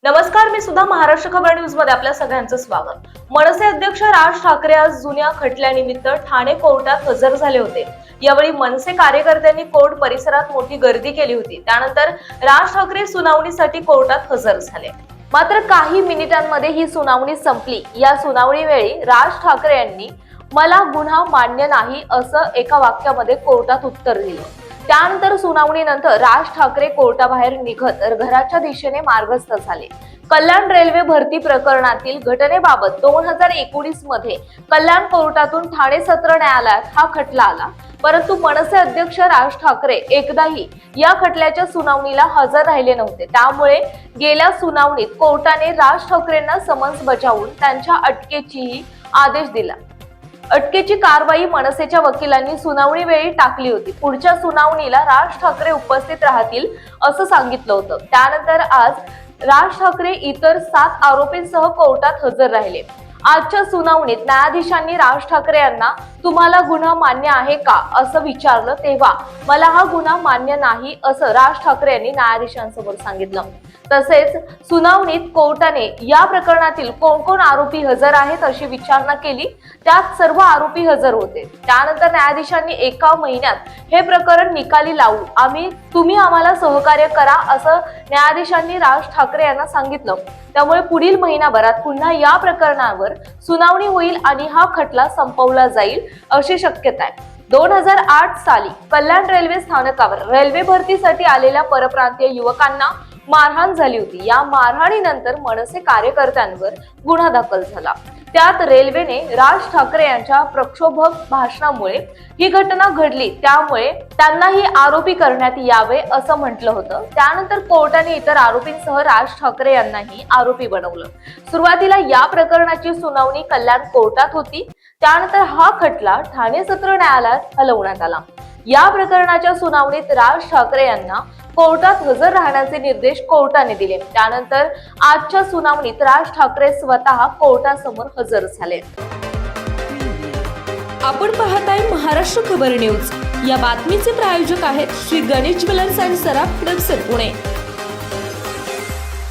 नमस्कार, मी सुद्धा महाराष्ट्र खबर न्यूज मध्ये आपल्या सगळ्यांचं स्वागत। मनसे अध्यक्ष राज ठाकरे आज जुन्या खटल्यानिमित्त ठाणे कोर्टात हजर झाले होते। यावेळी मनसे कार्यकर्त्यांनी कोर्ट परिसरात मोठी गर्दी केली होती। त्यानंतर राज ठाकरे सुनावणीसाठी कोर्टात हजर झाले। मात्र काही मिनिटांमध्ये ही सुनावणी संपली। या सुनावणी वेळी राज ठाकरे यांनी मला गुन्हा मान्य नाही असं एका वाक्यामध्ये कोर्टात उत्तर दिलं। त्यानंतर सुनावणीनंतर राज ठाकरे कोर्टाबाहेर निघत घराच्या दिशेने मार्गस्थ झाले। कल्याण रेल्वे भरती प्रकरणातील घटनेबाबत 2019 मध्ये कल्याण कोर्टातून ठाणे सत्र न्यायालयात हा खटला आला, परंतु मनसे अध्यक्ष राज ठाकरे एकदाही या खटल्याच्या सुनावणीला हजर राहिले नव्हते। त्यामुळे गेल्या सुनावणीत कोर्टाने राज ठाकरेंना समन्स बजावून त्यांच्या अटकेचीही आदेश दिला। अटकेची कारवाई मनसेच्या वकिलांनी सुनावणी वेळी टाकली होती। पुढच्या सुनावणीला राज ठाकरे उपस्थित राहतील असं सांगितलं होतं। त्यानंतर आज राज ठाकरे इतर 7 आरोपींसह कोर्टात हजर राहिले। आजच्या सुनावणीत न्यायाधीशांनी राज ठाकरे यांना तुम्हाला गुन्हा मान्य आहे का असं विचारलं, तेव्हा मला हा गुन्हा मान्य नाही असं राज ठाकरे यांनी न्यायाधीशांसमोर सांगितलं। तसेच सुनावणीत कोर्टाने या प्रकरणातील कोण कोण आरोपी हजर आहेत अशी विचारणा केली। त्यात सर्व आरोपी हजर होते। त्यानंतर न्यायाधीशांनी 1 महिन्यात हे प्रकरण निकाली लावू तुम्ही आम्हाला सहकार्य करा असं न्यायाधीशांनी राज ठाकरे यांना सांगितलं। त्यामुळे पुढील महिनाभरात पुन्हा या प्रकरणावर सुनावणी होईल आणि हा खटला संपवला जाईल अशी शक्यता आहे। 2008 साली कल्याण रेल्वे स्थानकावर रेल्वे भरतीसाठी आलेल्या परप्रांतीय युवकांना मारहाण झाली होती। या मारहाणीनंतर मनसे कार्यकर्त्यांवर गुन्हा दाखल झाला। त्यात रेल्वेने राज ठाकरे यांच्या प्रक्षोभक भाषणामुळे ही घटना घडली, त्यामुळे त्यांनाही आरोपी करण्यात यावे असं म्हटलं होतं। त्यानंतर कोर्टाने इतर आरोपींसह राज ठाकरे यांनाही आरोपी बनवलं। सुरुवातीला या प्रकरणाची सुनावणी कल्याण कोर्टात होती। त्यानंतर हा खटला ठाणे सत्र न्यायालयात हलवण्यात आला। या प्रकरणाच्या सुनावणीत राज ठाकरे यांना कोर्टात हजर राहण्याचे निर्देश कोर्टाने दिले। त्यानंतर आजच्या सुनावणीत राज ठाकरे स्वतः कोर्टासमोर हजर झाले। आपण पाहताय महाराष्ट्र खबर न्यूज। या बातमीचे प्रायोजक आहेत Shri Ganesh jewellers and Saraf, Pune.